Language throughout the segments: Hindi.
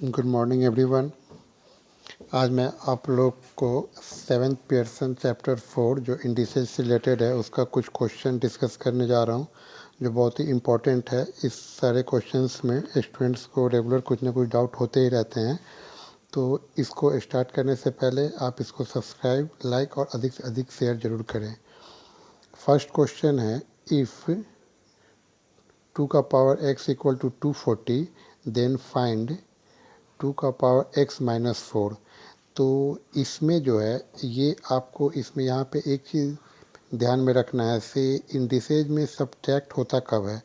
Good morning everyone. आज मैं आप लोग को सेवेंथ पियर्सन चैप्टर 4 जो इंडिसेस से रिलेटेड है उसका कुछ क्वेश्चन डिस्कस करने जा रहा हूँ जो बहुत ही इम्पोर्टेंट है। इस सारे क्वेश्चंस में स्टूडेंट्स को रेगुलर कुछ ना कुछ डाउट होते ही रहते हैं। तो इसको स्टार्ट करने से पहले आप इसको सब्सक्राइब, लाइक और अधिक से अधिक शेयर जरूर करें। फर्स्ट क्वेश्चन है, इफ़ 2 का power x equal to 240 then find 2 का पावर x माइनस 4। तो इसमें जो है ये आपको इसमें यहाँ पे एक चीज़ ध्यान में रखना है, से इंडिसेज में सब्ट्रैक्ट होता कब है,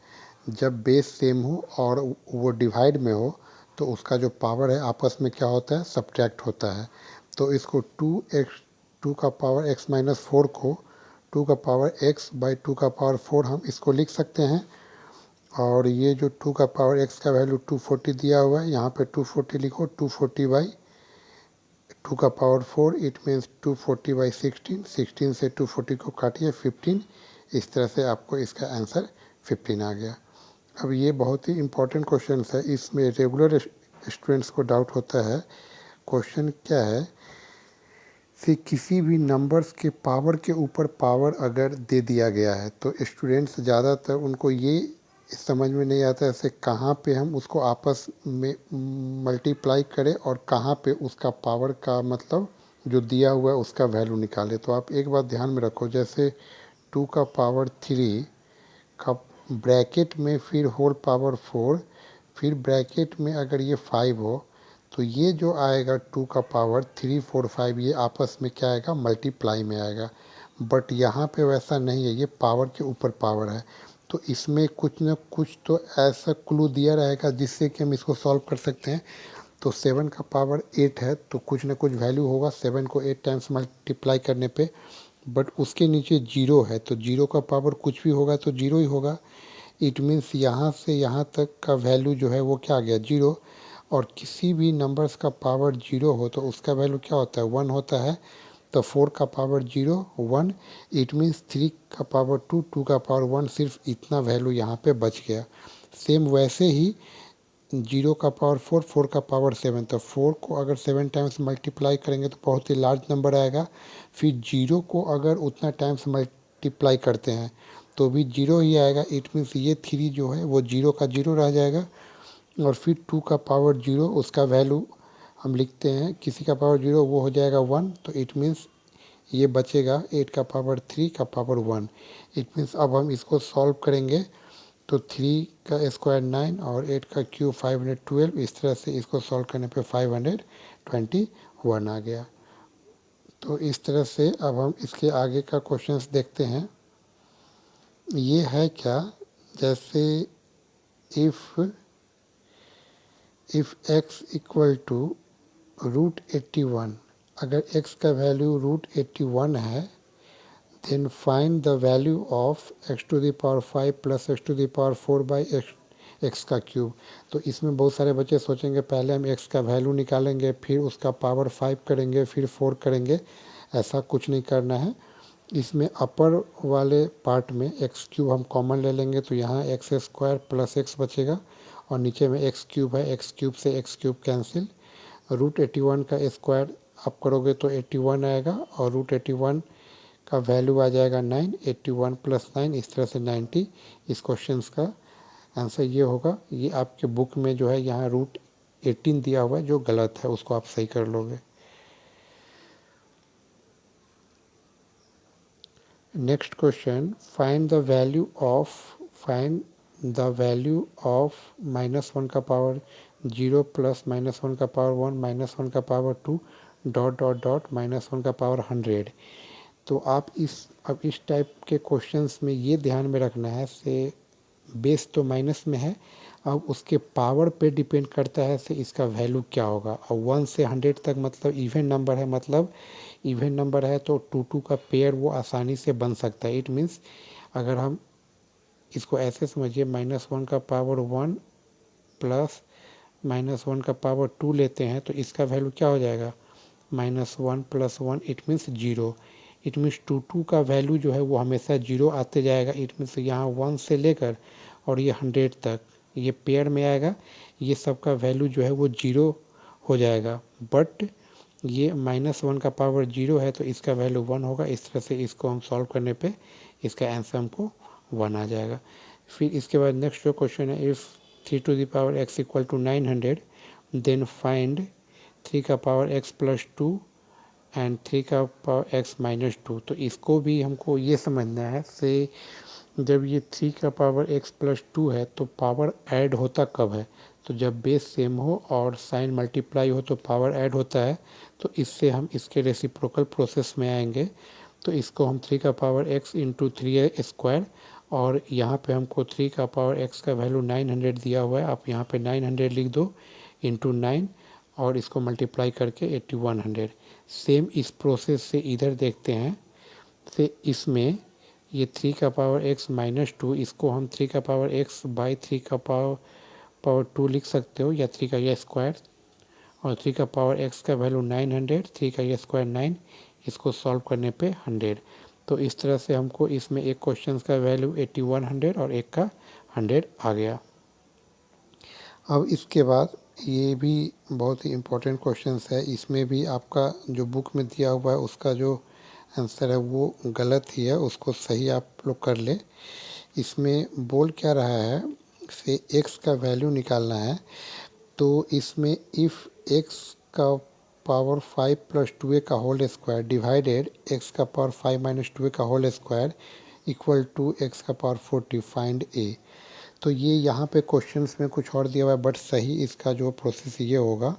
जब बेस सेम हो और वो डिवाइड में हो तो उसका जो पावर है आपस में क्या होता है, सब्ट्रैक्ट होता है। तो इसको 2 का पावर x माइनस 4 को 2 का पावर x बाई 2 का पावर 4 हम इसको लिख सकते हैं। और ये जो 2 का पावर x का वैल्यू 240 दिया हुआ है, यहाँ पे 240 लिखो, 240 बाई 2 का पावर 4 इट मीन्स 240 बाई 16, 16 से 240 को काटिए 15। इस तरह से आपको इसका आंसर 15 आ गया। अब ये बहुत ही इम्पोर्टेंट क्वेश्चन है, इसमें रेगुलर स्टूडेंट्स को डाउट होता है। क्वेश्चन क्या है कि किसी भी नंबर्स के पावर के ऊपर पावर अगर दे दिया गया है तो स्टूडेंट्स ज़्यादातर उनको ये समझ में नहीं आता ऐसे कहाँ पे हम उसको आपस में मल्टीप्लाई करें और कहाँ पे उसका पावर का मतलब जो दिया हुआ है उसका वैल्यू निकाले। तो आप एक बात ध्यान में रखो, जैसे 2 का पावर 3 का ब्रैकेट में फिर होल पावर 4, फिर ब्रैकेट में अगर ये 5 हो तो ये जो आएगा 2 का पावर 3 4 5 ये आपस में क्या आएगा, मल्टीप्लाई में आएगा। बट यहाँ पे वैसा नहीं है, ये पावर के ऊपर पावर है। तो इसमें कुछ ना कुछ तो ऐसा क्लू दिया रहेगा जिससे कि हम इसको सॉल्व कर सकते हैं। तो 7 का पावर 8 है तो कुछ ना कुछ वैल्यू होगा 7 को 8 टाइम्स मल्टीप्लाई करने पे। बट उसके नीचे जीरो है तो जीरो का पावर कुछ भी होगा तो जीरो ही होगा। इट मीन्स यहाँ से यहाँ तक का वैल्यू जो है वो क्या आ गया, जीरो। और किसी भी नंबर्स का पावर जीरो हो तो उसका वैल्यू क्या होता है, 1 होता है। तो 4 का पावर जीरो 1, इट मीन्स 3 का पावर 2, 2 का पावर 1, सिर्फ इतना वैल्यू यहाँ पे बच गया। सेम वैसे ही 0 का पावर 4, 4 का पावर 7, तो 4 को अगर 7 टाइम्स मल्टीप्लाई करेंगे तो बहुत ही लार्ज नंबर आएगा। फिर 0 को अगर उतना टाइम्स मल्टीप्लाई करते हैं तो भी जीरो ही आएगा। इट मीन्स ये 3 जो है वो जीरो का जीरो रह जाएगा। और फिर 2 का पावर जीरो उसका वैल्यू हम लिखते हैं, किसी का पावर जीरो वो हो जाएगा 1, तो इट मीन्स ये बचेगा 8 का पावर 3 का पावर 1। इट मीन्स अब हम इसको सॉल्व करेंगे तो 3 का स्क्वायर 9 और 8 का क्यूब 512, इस तरह से इसको सॉल्व करने पे 521 आ गया। तो इस तरह से अब हम इसके आगे का क्वेश्चंस देखते हैं। ये है क्या, जैसे इफ़ x इक्वल टू √81, अगर x का वैल्यू √81 है then find the value of x to the power 5 plus x to the power 4 by x का क्यूब। तो इसमें बहुत सारे बच्चे सोचेंगे पहले हम x का वैल्यू निकालेंगे फिर उसका पावर 5 करेंगे फिर 4 करेंगे। ऐसा कुछ नहीं करना है। इसमें अपर वाले पार्ट में एक्स क्यूब हम कॉमन ले लेंगे तो यहाँ एक्स स्क्वायर प्लस एक्स बचेगा और नीचे में एक्स क्यूब है, एक्स क्यूब से एक्स क्यूब कैंसिल। √81 का स्क्वायर आप करोगे तो 81 आएगा और √81 का वैल्यू आ जाएगा 9, 81 प्लस 9 इस तरह से 90। इस क्वेश्चन का आंसर ये होगा। ये आपके बुक में जो है यहाँ √18 दिया हुआ है जो गलत है, उसको आप सही कर लोगे। Next question, find the value of -1 का पावर 0 प्लस -1 का पावर 1 -1 का पावर 2 डॉट डॉट डॉट -1 का पावर 100। तो आप अब इस टाइप के क्वेश्चंस में ये ध्यान में रखना है से बेस तो माइनस में है, अब उसके पावर पे डिपेंड करता है से इसका वैल्यू क्या होगा। और 1 से 100 तक मतलब इवन नंबर है, मतलब इवन नंबर है तो 2 का पेयर वो आसानी से बन सकता है। इट मीन्स अगर हम इसको ऐसे समझिए, -1 का पावर 1 प्लस -1 का पावर 2 लेते हैं तो इसका वैल्यू क्या हो जाएगा, -1 plus 1 it means 0। It means 2 का वैल्यू जो है वो हमेशा 0 आते जाएगा। इट मीन्स यहाँ 1 से लेकर और ये 100 तक ये पेयर में आएगा, ये सब का वैल्यू जो है वो 0 हो जाएगा, बट ये -1 का पावर 0 है तो इसका वैल्यू 1 होगा। इस तरह से इसको हम सॉल्व करने पे इसका आंसर हमको 1 आ जाएगा। फिर इसके बाद नेक्स्ट जो क्वेश्चन है, if 3 to the power x equal to 900 then find 3 का पावर x प्लस 2 एंड 3 का पावर x माइनस 2। तो इसको भी हमको ये समझना है से जब ये 3 का पावर x प्लस 2 है तो पावर ऐड होता कब है, तो जब बेस सेम हो और साइन मल्टीप्लाई हो तो पावर ऐड होता है। तो इससे हम इसके रेसिप्रोकल प्रोसेस में आएंगे। तो इसको हम 3 का पावर x इंटू 3 स्क्वायर, और यहाँ पे हमको 3 का पावर x का वैल्यू 900 दिया हुआ है, आप यहाँ पे 900 लिख दो इंटू 9 और इसको मल्टीप्लाई करके 8100। सेम इस प्रोसेस से इधर देखते हैं, से इसमें ये 3 का पावर x माइनस 2, इसको हम 3 का पावर x बाई 3 का पावर 2 लिख सकते हो, या 3 का ये स्क्वायर, और 3 का पावर x का वैल्यू 900, 3 का ये स्क्वायर 9, इसको सॉल्व करने पे 100। तो इस तरह से हमको इसमें एक क्वेश्चन का वैल्यू 8100 और एक का 100 आ गया। अब इसके बाद ये भी बहुत ही इम्पोर्टेंट क्वेश्चन है, इसमें भी आपका जो बुक में दिया हुआ है उसका जो आंसर है वो गलत ही है, उसको सही आप लोग कर ले। इसमें बोल क्या रहा है, से x का वैल्यू निकालना है। तो इसमें इफ़ x का पावर 5 प्लस 2a का होल स्क्वायर डिवाइडेड x का पावर 5 माइनस 2a का whole square equal to x का पावर 40 फाइंड a। तो ये यहाँ पे क्वेश्चंस में कुछ और दिया हुआ है, बट सही इसका जो प्रोसेस ये होगा,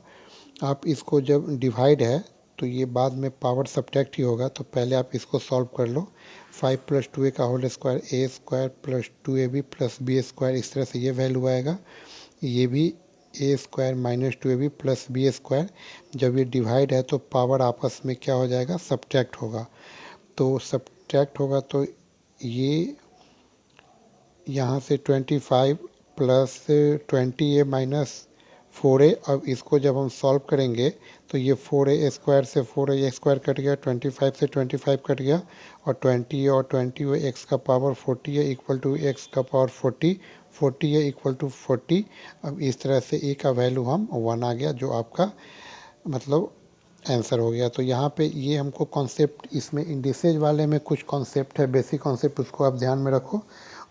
आप इसको जब डिवाइड है तो ये बाद में पावर सब्ट्रैक्ट ही होगा। तो पहले आप इसको सॉल्व कर लो। 5 प्लस 2a का whole square a square plus 2ab plus b square, इस तरह से ये वैल्यू आएगा। ये भी a square minus 2ab plus b square, जब ये डिवाइड है तो पावर आपस में क्या हो जाएगा, सब्ट्रैक्ट होगा। तो सब्ट्रैक्ट होगा तो ये यहाँ से 25 प्लस 20a माइनस 4a, अब इसको जब हम सॉल्व करेंगे तो ये 4a स्क्वायर से 4a स्क्वायर कट गया, 25 से 25 कट गया, और 20 और 20 हुए x का पावर 40 है इक्वल टू x का पावर 40, 40 है इक्वल टू 40। अब इस तरह से a का वैल्यू हम 1 आ गया, जो आपका मतलब आंसर हो गया। तो यहाँ पे ये हमको कॉन्सेप्ट, इसमें इंडिसेज वाले में कुछ कॉन्सेप्ट है, बेसिक कॉन्सेप्ट, उसको आप ध्यान में रखो,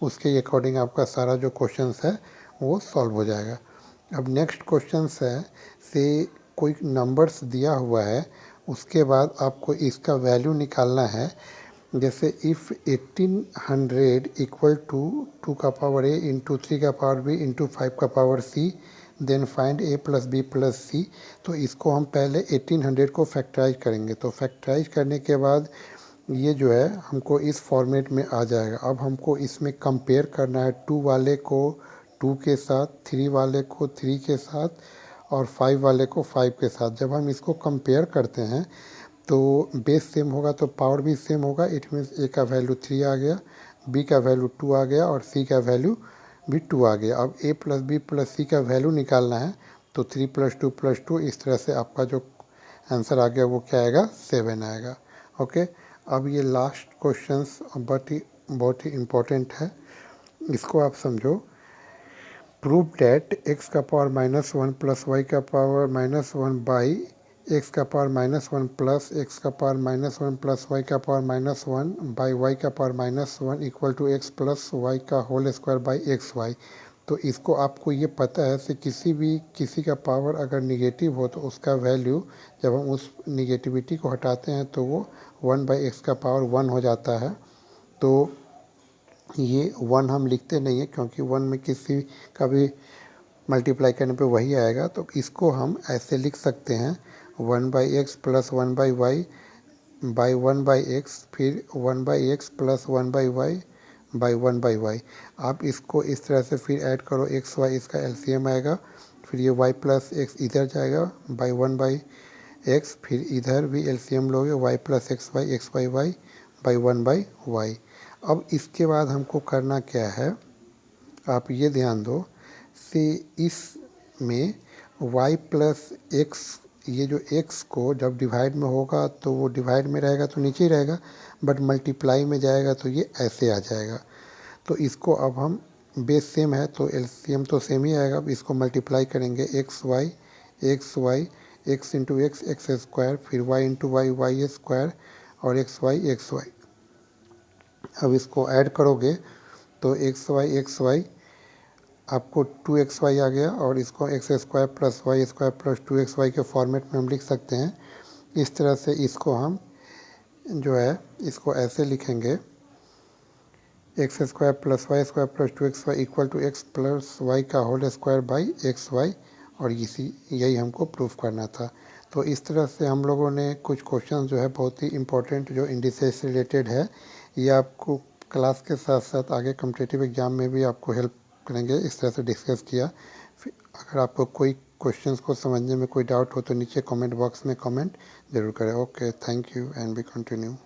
उसके अकॉर्डिंग आपका सारा जो क्वेश्चंस है वो सॉल्व हो जाएगा। अब नेक्स्ट क्वेश्चंस है से कोई नंबर्स दिया हुआ है, उसके बाद आपको इसका वैल्यू निकालना है। जैसे इफ़ 1800 इक्वल टू 2 का पावर a इंटू 3 का पावर b इंटू 5 का power c then find a plus b plus c। तो इसको हम पहले 1800 को फैक्टराइज करेंगे। तो फैक्टराइज करने के बाद ये जो है हमको इस फॉर्मेट में आ जाएगा। अब हमको इसमें कंपेयर करना है 2 वाले को 2 के साथ, 3 वाले को 3 के साथ, और 5 वाले को 5 के साथ। जब हम इसको कंपेयर करते हैं तो बेस सेम होगा तो पावर भी सेम होगा। इट मीन्स a का वैल्यू 3 आ गया, b का वैल्यू 2 आ गया, और c का वैल्यू भी 2 आ गया। अब a plus b plus c का वैल्यू निकालना है, तो 3 प्लस 2 प्लस 2, इस तरह से आपका जो आंसर आ गया वो क्या आएगा, 7 आएगा। ओके, अब ये लास्ट क्वेश्चंस बहुत ही इम्पोर्टेंट है, इसको आप समझो। प्रूव डैट x का पावर -1 प्लस y का पावर -1 बाई x का पावर -1 प्लस x का पावर -1 प्लस y का पावर -1 बाई y का power -1 equal to x plus y का होल स्क्वायर बाई xy। तो इसको आपको ये पता है कि किसी का पावर अगर निगेटिव हो तो उसका वैल्यू, जब हम उस निगेटिविटी को हटाते हैं तो वो 1 बाई x का पावर 1 हो जाता है। तो ये 1 हम लिखते नहीं है, क्योंकि 1 में किसी का भी मल्टीप्लाई करने पे वही आएगा। तो इसको हम ऐसे लिख सकते हैं 1 by x plus 1 by y by 1 by x, फिर 1 by x plus 1 by y by 1 by y. आप इसको इस तरह से फिर ऐड करो, एक्स वाई इसका एलसीएम आएगा, फिर ये वाई प्लस एक्स इधर जाएगा बाई 1 बाई एक्स, फिर इधर भी एलसीएम लोगे, y plus x by y by 1 by y. अब इसके बाद हमको करना क्या है, आप ये ध्यान दो से इसमें y प्लस एक्स, ये जो x को जब डिवाइड में होगा तो वो डिवाइड में रहेगा तो नीचे ही रहेगा, बट मल्टीप्लाई में जाएगा तो ये ऐसे आ जाएगा। तो इसको अब हम, बेस सेम है तो एलसीएम तो सेम ही आएगा। अब इसको मल्टीप्लाई करेंगे x y x into x x square, फिर y into y y square और एक्स वाई। अब इसको ऐड करोगे तो एक्स वाई आपको 2xy आ गया और इसको x square plus Y 2xy के फॉर्मेट में हम लिख सकते हैं। इस तरह से इसको हम जो है इसको ऐसे लिखेंगे, x square plus 2xy equal to x plus y का whole square by x y, और यही हमको प्रूफ करना था। तो इस तरह से हम लोगों ने कुछ क्वेश्चन जो है बहुत ही इम्पोर्टेंट जो इंडिसेस से रिलेटेड है, ये आपको क्लास के साथ साथ आगे कॉम्पिटिटिव एग्जाम में भी आपको हेल्प करेंगे। इस तरह से डिस्कस किया। फिर अगर आपको कोई क्वेश्चंस को समझने में कोई डाउट हो तो नीचे कमेंट बॉक्स में कमेंट ज़रूर करें। Okay, thank you and we continue.